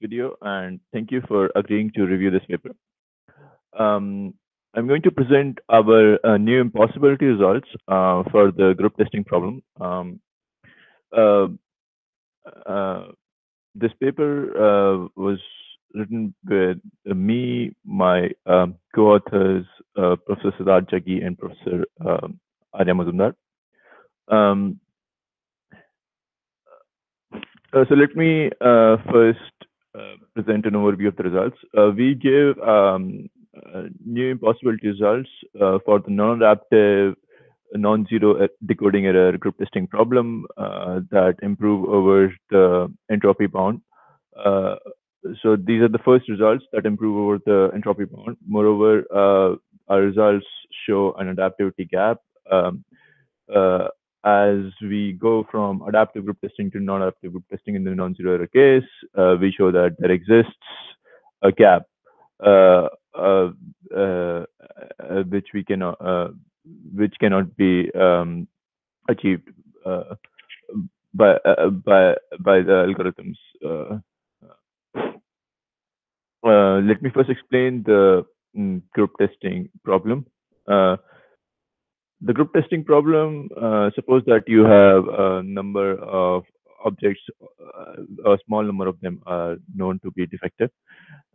video, and thank you for agreeing to review this paper. Um, I'm going to present our new impossibility results for the group testing problem. Uh, uh, this paper was written with me, my co-authors, Professor Siddharth Jaggi and Professor Arya Mazumdar. Um, so let me first present an overview of the results. We give new impossibility results for the non-adaptive, non-zero decoding error group testing problem that improve over the entropy bound. Uh, so these are the first results that improve over the entropy bound. Moreover, our results show an adaptivity gap. Uh, as we go from adaptive group testing to non-adaptive group testing in the non-zero error case, we show that there exists a gap uh, uh, uh, which cannot be achieved uh, by the algorithms. Let me first explain the group testing problem. Uh, the group testing problem, suppose that you have a number of objects, a small number of them are known to be defective.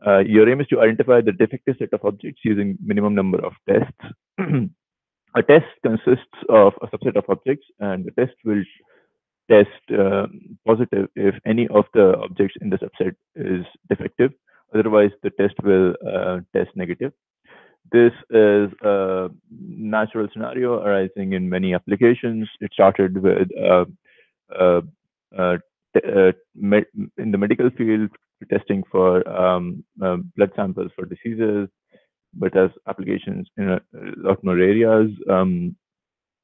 Your aim is to identify the defective set of objects using minimum number of tests. A test consists of a subset of objects, and the test will test positive if any of the objects in the subset is defective. Otherwise, the test will test negative. This is a natural scenario arising in many applications. It started with uh, uh, in the medical field, testing for blood samples for diseases, but as applications in a lot more areas.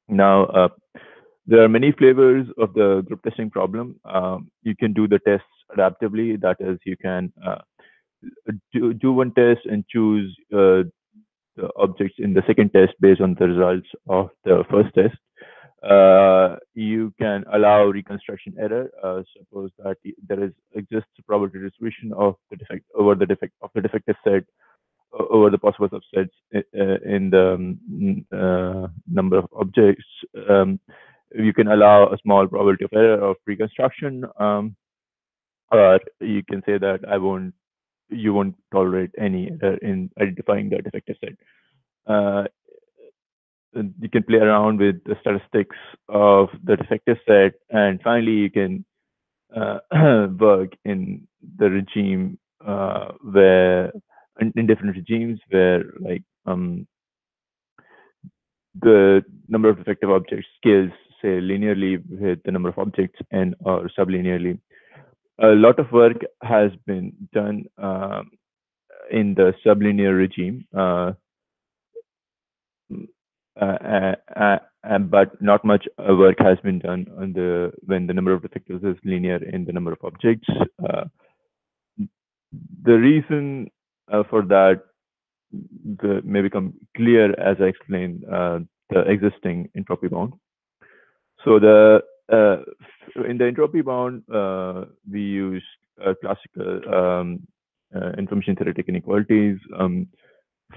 Now, there are many flavors of the group testing problem. You can do the tests adaptively. That is, you can do one test and choose the objects in the second test based on the results of the first test. You can allow reconstruction error. Suppose that there exists a probability distribution of the defect over the defect of the defective set over the possible subsets in the number of objects. You can allow a small probability of error of reconstruction, or you can say that you won't tolerate any error in identifying the defective set. Uh, you can play around with the statistics of the defective set, and finally you can work in the regime where in different regimes where like the number of defective objects scales say linearly with the number of objects and or sublinearly. A lot of work has been done in the sublinear regime. But not much work has been done on when the number of defectives is linear in the number of objects. The reason for that may become clear as I explain the existing entropy bound. So in the entropy bound, we use classical information theoretic inequalities.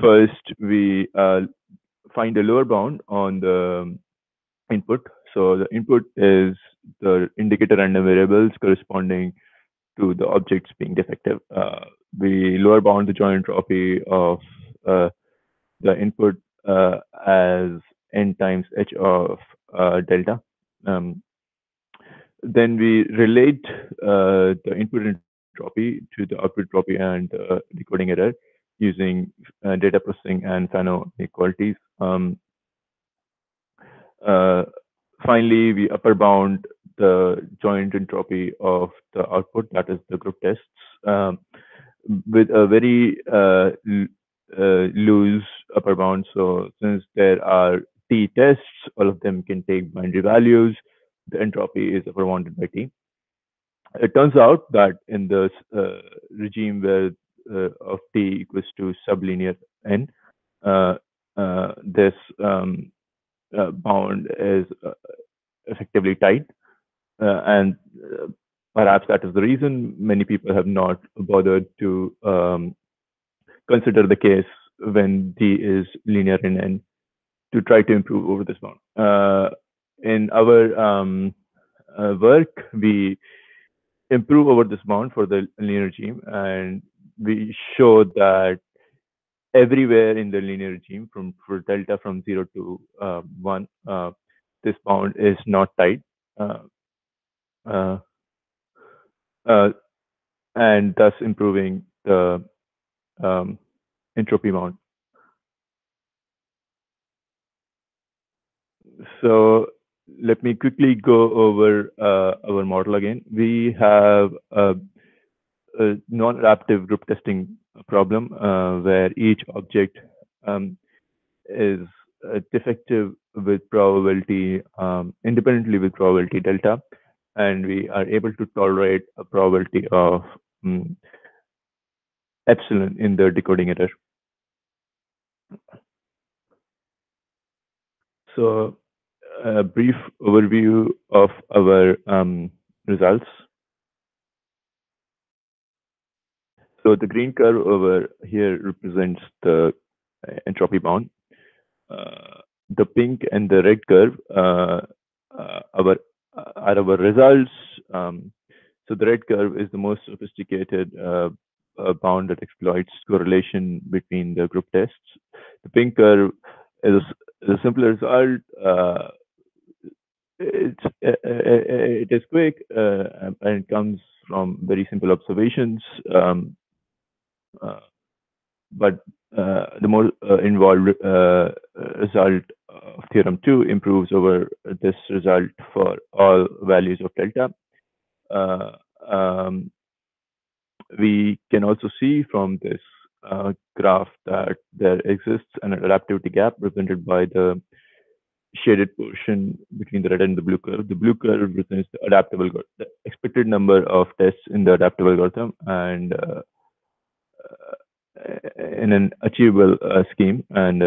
First, we find a lower bound on the input. So the input is the indicator random variables corresponding to the objects being defective. We lower bound the joint entropy of the input as n times h of delta. Then we relate the input entropy to the output entropy and decoding error using data processing and Fano inequalities. Finally, we upper bound the joint entropy of the output, that is the group tests, with a very loose upper bound. So since there are t tests, all of them can take binary values. The entropy is upper bounded by t. It turns out that in the regime where of t equals to sublinear n, this bound is effectively tight, and perhaps that is the reason many people have not bothered to consider the case when D is linear in N to try to improve over this bound. In our work, we improve over this bound for the linear regime, and we show that everywhere in the linear regime, from for delta from 0 to 1, this bound is not tight, uh, uh, uh, and thus improving the um, entropy bound. So let me quickly go over our model again. We have a non-adaptive group testing problem where each object um, is defective with probability independently with probability delta, and we are able to tolerate a probability of um, epsilon in the decoding error. So a brief overview of our results. So the green curve over here represents the entropy bound. The pink and the red curve our are our results. So the red curve is the most sophisticated bound that exploits correlation between the group tests. The pink curve is a simpler result. It is quick and it comes from very simple observations. Uh, but the more involved result of theorem 2 improves over this result for all values of delta. Uh, um, we can also see from this graph that there exists an adaptivity gap represented by the shaded portion between the red and the blue curve. The blue curve represents the adaptable, the expected number of tests in the adaptable algorithm, and in an achievable scheme. And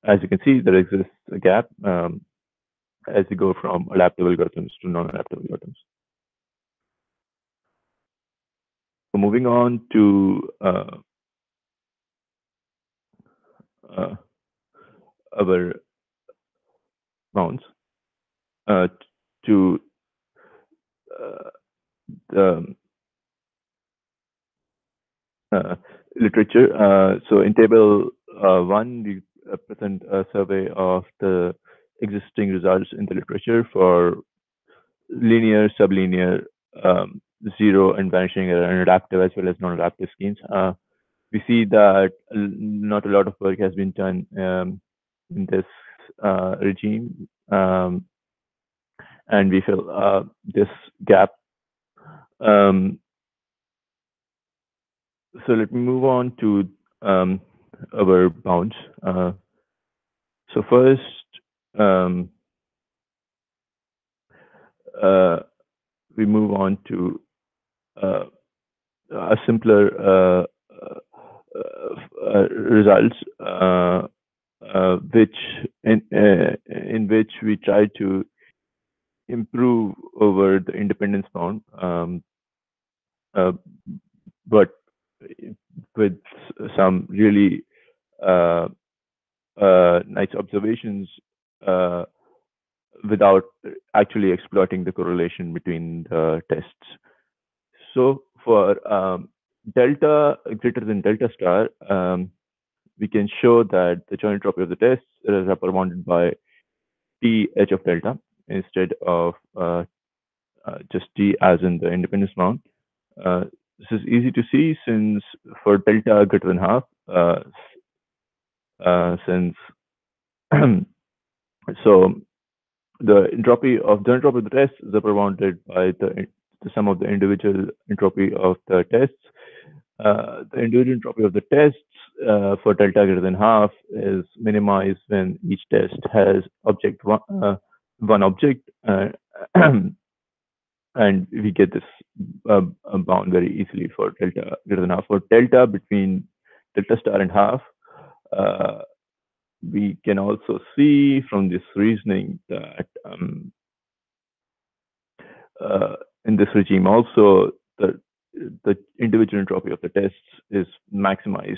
as you can see, there exists a gap as you go from adaptable algorithms to non-adaptable algorithms. So moving on to uh, our bounds to uh, the literature. So in table 1, we present a survey of the existing results in the literature for linear, sublinear, zero and vanishing error, and adaptive as well as non-adaptive schemes. We see that not a lot of work has been done in this regime, and we feel this gap. Um, so let me move on to our bounds. So first, um, uh, we move on to a simpler results, which in which we try to improve over the independence bound, uh, but with some really uh, nice observations uh, without actually exploiting the correlation between the tests. So for delta greater than delta star, we can show that the joint entropy of the tests is represented by T h of delta instead of just T as in the independence bound. This is easy to see since for delta greater than half, since so the entropy of the test is represented by the sum of the individual entropy of the tests. The individual entropy of the tests for delta greater than half is minimized when each test has one object, and we get this bound very easily for delta greater than half. For delta between delta star and half, uh, we can also see from this reasoning that in this regime also, the individual entropy of the tests is maximized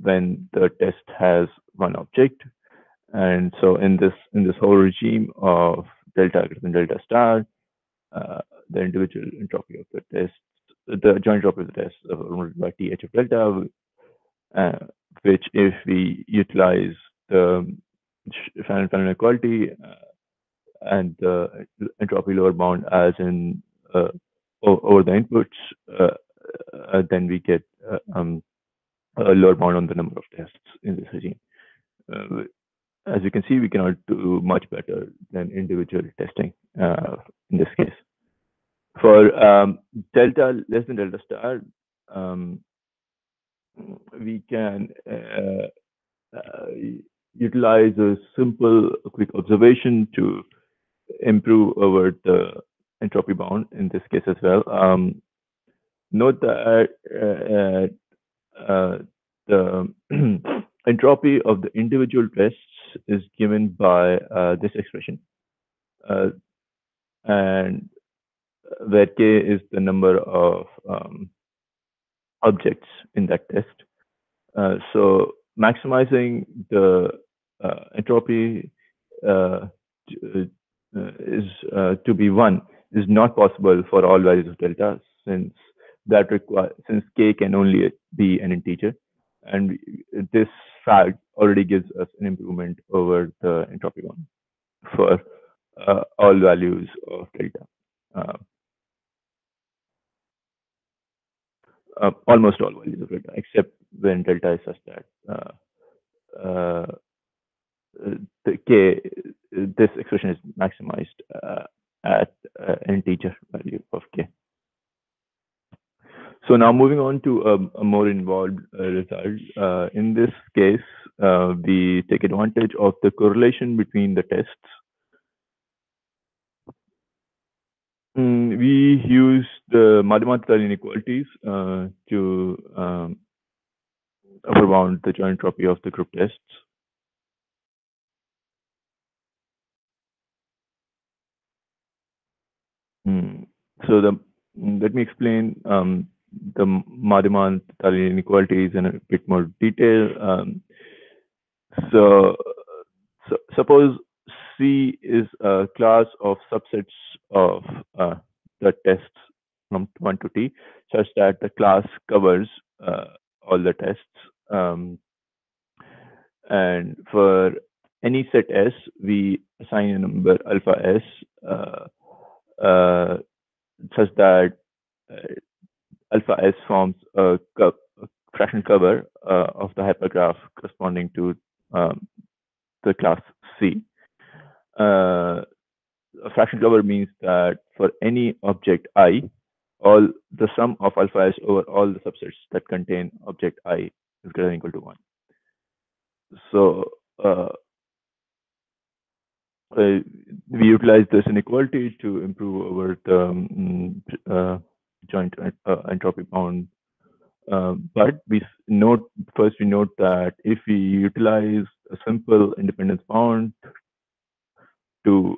when the test has one object. And so in this whole regime of delta greater than delta star, uh, the individual entropy of the test, the joint entropy of the test by th of delta, uh, which if we utilize the Shannon inequality and the entropy lower bound as in uh, over the inputs, then we get a lower bound on the number of tests in this regime. Uh, as you can see, we cannot do much better than individual testing in this case. For delta less than delta star, um, we can uh, utilize a simple quick observation to improve over the entropy bound in this case as well. Note that the entropy of the individual tests is given by this expression, uh, and where k is the number of objects in that test. So maximizing the entropy uh, is to be one is not possible for all values of delta, since k can only be an integer, and this fact already gives us an improvement over the entropy one for all values of delta. Uh, Almost all values of delta, except when delta is such that uh, the k, this expression is maximized at an integer value of k. So now moving on to a more involved result. In this case, we take advantage of the correlation between the tests. We use the mathematical inequalities to upper bound the joint entropy of the group tests. Mm. So let me explain the mathematical inequalities in a bit more detail. So, suppose C is a class of subsets of the tests from 1 to T, such that the class covers all the tests. Um, and for any set S, we assign a number alpha S uh, such that uh, alpha S forms a fraction cover of the hypergraph corresponding to the class C. A fraction cover means that for any object I, all the sum of alpha S over all the subsets that contain object I is greater than or equal to 1. So uh, uh, we utilize this inequality to improve over the uh, joint entropy bound. But we note that if we utilize a simple independence bound to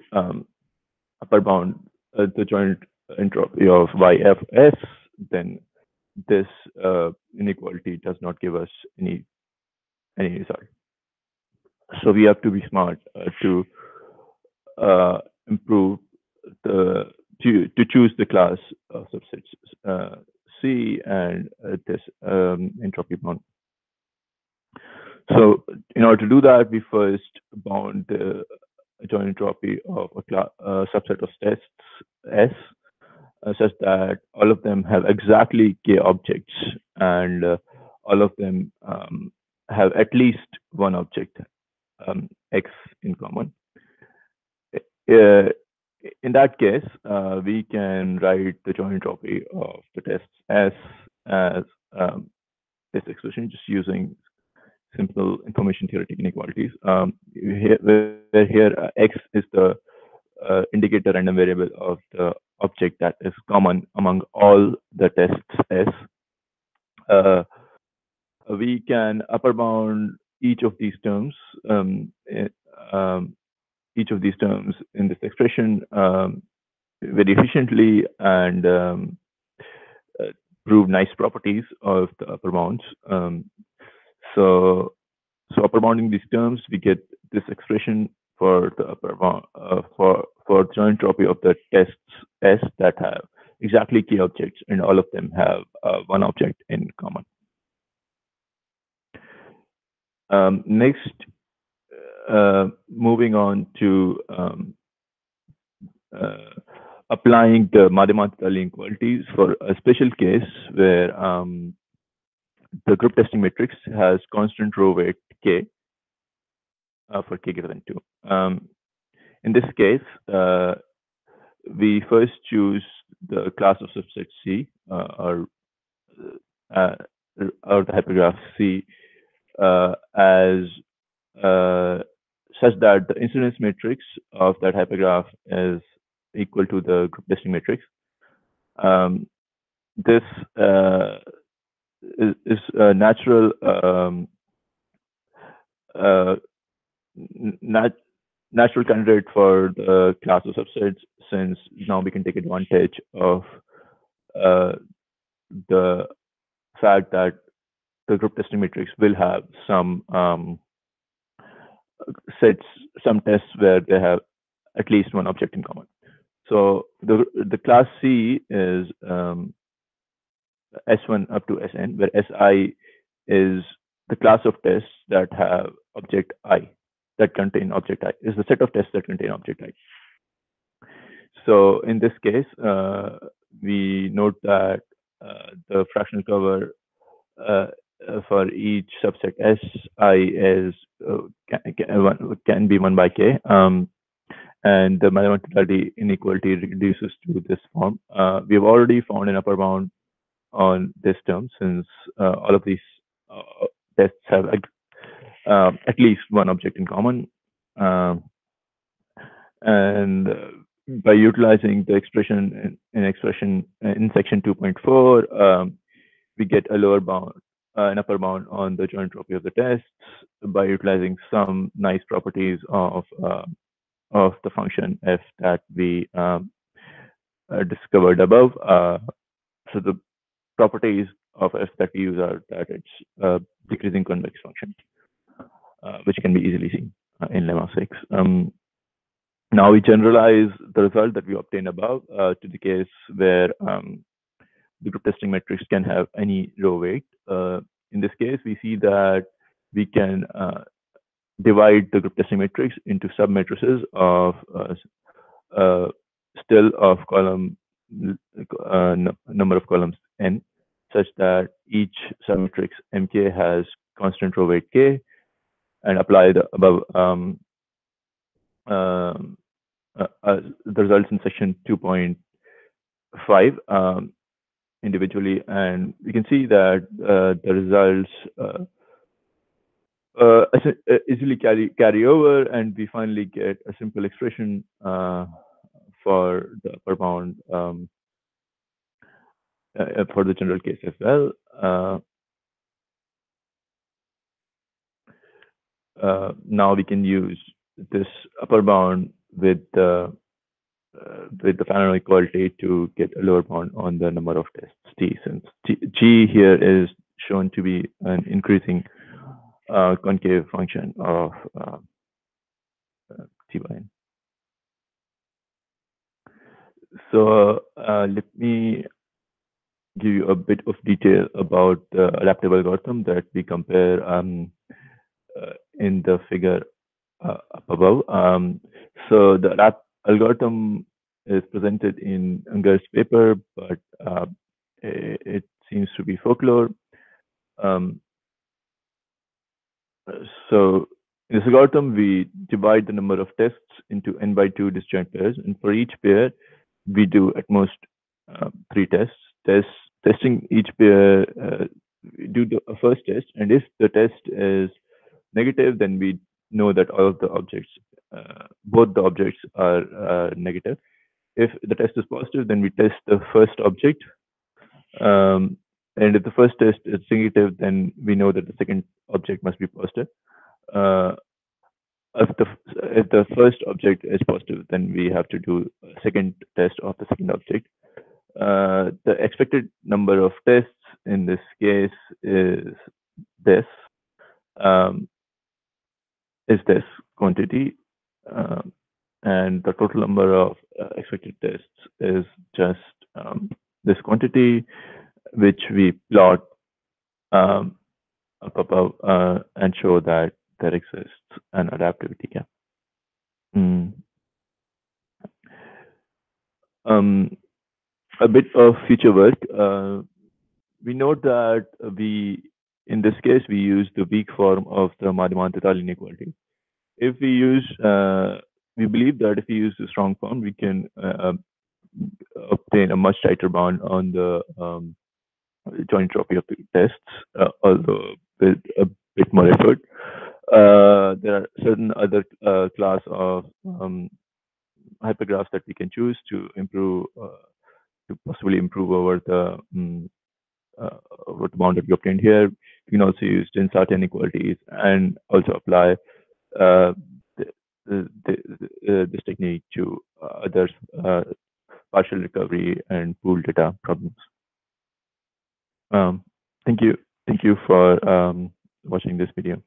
upper bound the joint entropy of YFS, then this inequality does not give us any result. So we have to be smart to improve to choose the class of subsets C and this entropy bound. So in order to do that, we first bound the joint entropy of a subset of tests S such that all of them have exactly k objects, and all of them have at least one object x in common. Uh, in that case, we can write the joint entropy of the tests as this expression, just using simple information theoretic inequalities. Where here x is the indicate the random variable of the object that is common among all the tests S. Uh, we can upper bound each of these terms, um, each of these terms in this expression very efficiently and uh, prove nice properties of the upper bounds. So, so upper bounding these terms, we get this expression for the upper bound for the entropy of the tests S that have exactly k objects, and all of them have one object in common. Next, moving on to uh, applying the mathematical inequalities for a special case where the group testing matrix has constant row weight k for k greater than 2. In this case, we first choose the class of subset C uh, or the hypergraph C as such that the incidence matrix of that hypergraph is equal to the group testing matrix. This is a natural uh, nat- natural candidate for the class of subsets, since now we can take advantage of uh, the fact that the group testing matrix will have some sets, some tests where they have at least one object in common. So the class C is S1 up to Sn, where Si is the class of tests that have object I, that contain object I, is the set of tests that contain object I. So in this case, we note that the fractional cover for each subset Si is can be 1 by k, and the mathematical inequality reduces to this form. We have already found an upper bound on this term, since all of these tests have at least one object in common. And by utilizing the expression in section 2.4, we get a lower bound, an upper bound on the joint entropy of the tests by utilizing some nice properties of the function f that we discovered above. So the properties of f that we use are that it's a decreasing convex function, which can be easily seen in lemma 6. Now we generalize the result that we obtained above to the case where the group testing matrix can have any row weight. In this case, we see that we can divide the group testing matrix into submatrices of still of column number of columns n, such that each submatrix mk has constant row weight k, and apply the above the results in section 2.5 individually, and we can see that the results easily carry over, and we finally get a simple expression for the upper bound for the general case as well. Now we can use this upper bound with the Fano equality to get a lower bound on the number of tests t, since g here is shown to be an increasing concave function of t by n. So let me give you a bit of detail about the adaptive algorithm that we compare in the figure up above. So the algorithm is presented in Ungar's paper, but it seems to be folklore. So in this algorithm, we divide the number of tests into n by 2 disjoint pairs, and for each pair, we do at most 3 tests. Testing each pair, do the first test, and if the test is negative, then we know that all of the objects, both the objects are negative. If the test is positive, then we test the first object. And if the first test is negative, then we know that the second object must be positive. if the first object is positive, then we have to do a second test of the second object. The expected number of tests in this case this um, is this quantity, um, and the total number of expected tests is just this quantity, which we plot um, up above and show that there exists an adaptivity gap. Mm. Um, a bit of future work. We note that in this case, we use the weak form of the Madhyamantara inequality. If we use, we believe that if we use the strong form, we can obtain a much tighter bound on the joint entropy of the tests, although with a bit more effort. There are certain other class of hypergraphs that we can choose to improve, to possibly improve over uh, over the bound that we obtained here. We can also use Densart inequalities and also apply uh, the, this technique to other partial recovery and pool data problems. Um, thank you. Thank you for watching this video.